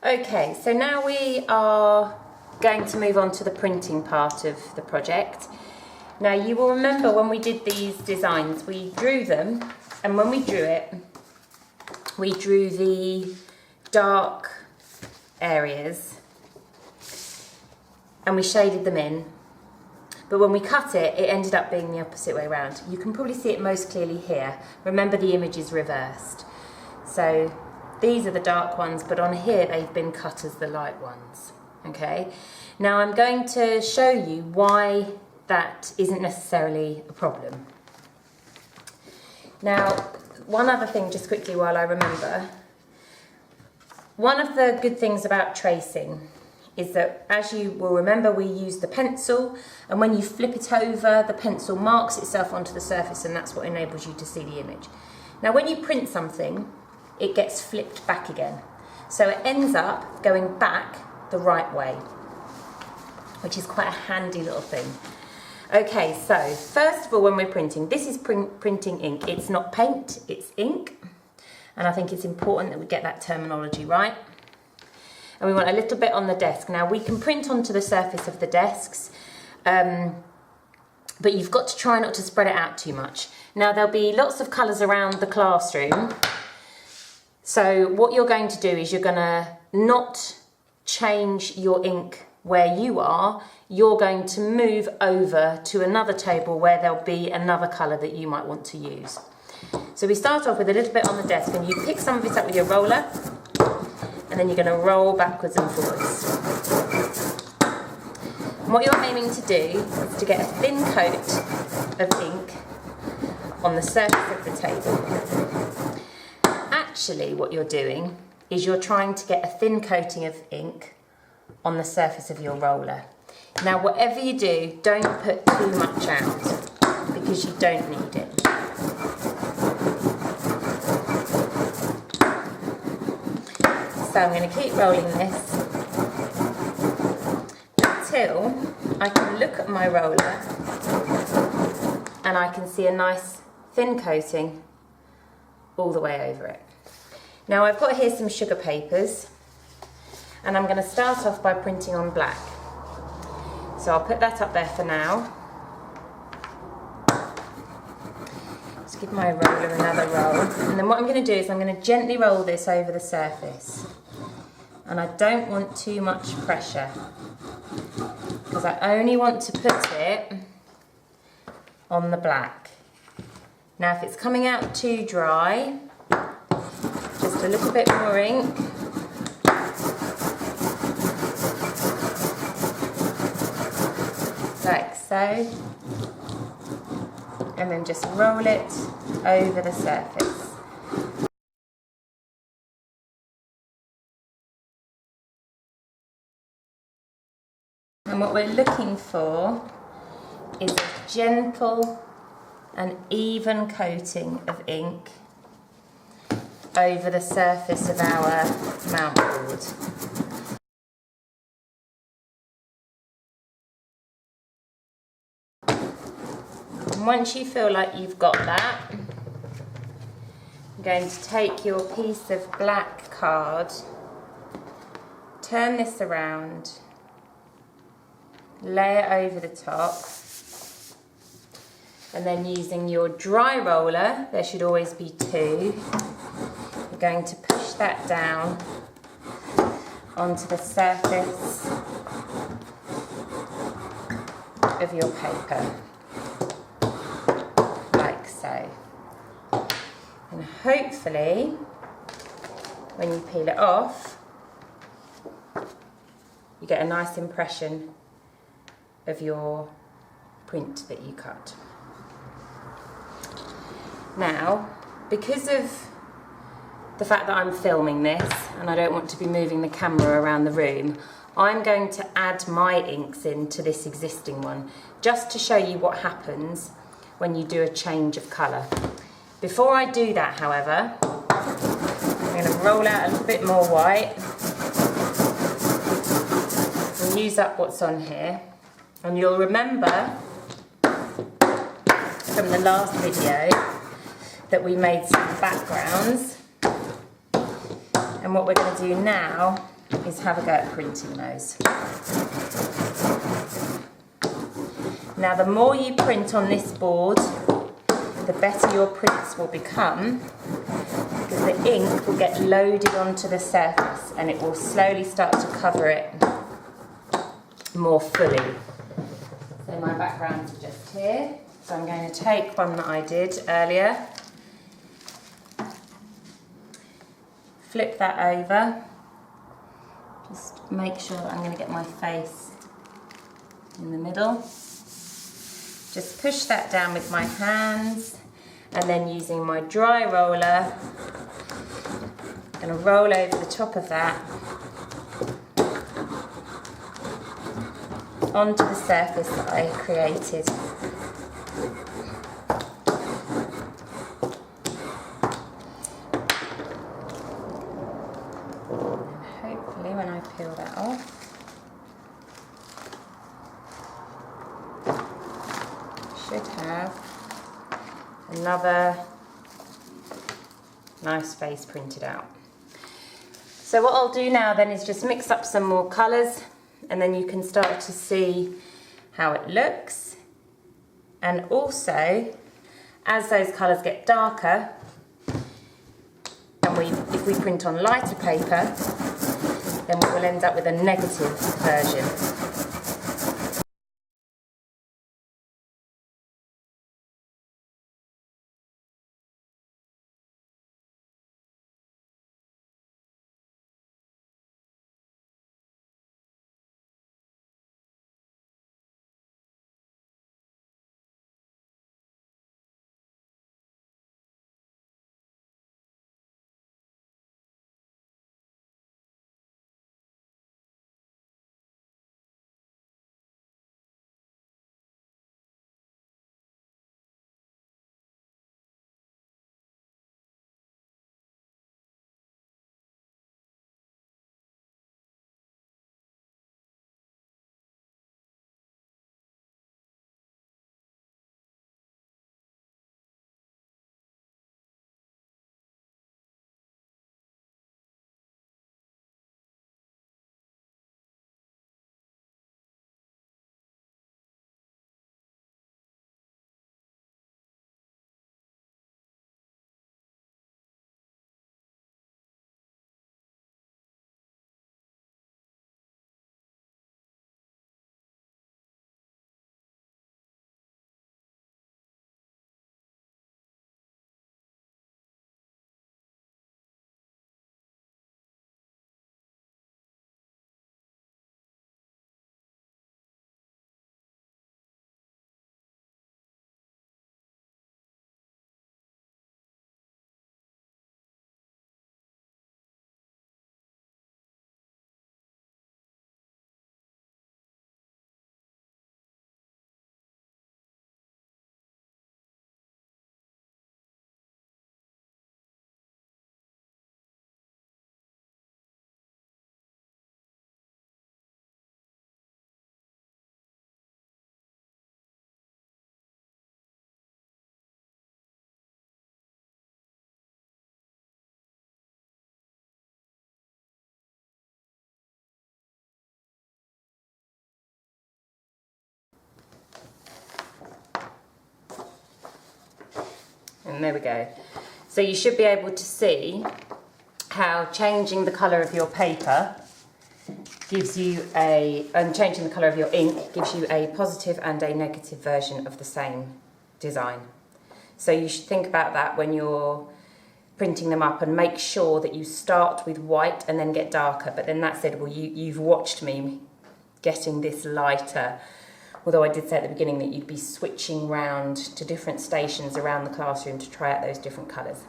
Okay, so now we are going to move on to the printing part of the project. Now you will remember when we did these designs, we drew them, and when we drew it, we drew the dark areas and we shaded them in. But when we cut it, it ended up being the opposite way around. You can probably see it most clearly here. Remember, the image is reversed. So these are the dark ones, but on here they've been cut as the light ones. Okay. Now I'm going to show you why that isn't necessarily a problem. Now, one other thing just quickly while I remember. One of the good things about tracing is that, as you will remember, we use the pencil, and when you flip it over, the pencil marks itself onto the surface, and that's what enables you to see the image. Now when you print something, it gets flipped back again. So it ends up going back the right way, which is quite a handy little thing. Okay, so first of all, when we're printing, this is printing ink. It's not paint, it's ink. And I think it's important that we get that terminology right. And we want a little bit on the desk. Now we can print onto the surface of the desks, but you've got to try not to spread it out too much. Now there'll be lots of colours around the classroom. So what you're going to do is you're going to not change your ink where you are. You're going to move over to another table where there'll be another colour that you might want to use. So we start off with a little bit on the desk, and you pick some of it up with your roller, and then you're going to roll backwards and forwards. And what you're aiming to do is to get a thin coat of ink on the surface of the table. Actually, what you're doing is you're trying to get a thin coating of ink on the surface of your roller. Now, whatever you do, don't put too much out because you don't need it. So I'm going to keep rolling this until I can look at my roller and I can see a nice thin coating all the way over it. Now I've got here some sugar papers, and I'm going to start off by printing on black. So I'll put that up there for now. Just give my roller another roll, and then what I'm going to do is I'm going to gently roll this over the surface. And I don't want too much pressure, because I only want to put it on the black. Now if it's coming out too dry, just a little bit more ink. Like so. And then just roll it over the surface. And what we're looking for is a gentle and even coating of ink over the surface of our mount board. And once you feel like you've got that, you're going to take your piece of black card, turn this around, lay it over the top, and then using your dry roller, there should always be two, you're going to push that down onto the surface of your paper, like so. And hopefully, when you peel it off, you get a nice impression of your print that you cut. Now, because of the fact that I'm filming this and I don't want to be moving the camera around the room, I'm going to add my inks into this existing one, just to show you what happens when you do a change of colour. Before I do that, however, I'm going to roll out a little bit more white and use up what's on here. And you'll remember from the last video that we made some backgrounds, and what we're going to do now is have a go at printing those. Now the more you print on this board, the better your prints will become, because the ink will get loaded onto the surface and it will slowly start to cover it more fully. So my backgrounds are just here. So I'm going to take one that I did earlier, flip that over, just make sure that I'm going to get my face in the middle. Just push that down with my hands, and then using my dry roller, I'm going to roll over the top of that onto the surface that I created. And hopefully when I peel that off, should have another nice face printed out. So what I'll do now then is just mix up some more colours, and then you can start to see how it looks. And also, as those colours get darker, and if we print on lighter paper, then we will end up with a negative version. And there we go. So you should be able to see how changing the colour of your paper gives you and changing the colour of your ink gives you a positive and a negative version of the same design. So you should think about that when you're printing them up, and make sure that you start with white and then get darker. But then that said, well, you've watched me getting this lighter. Although I did say at the beginning that you'd be switching round to different stations around the classroom to try out those different colours.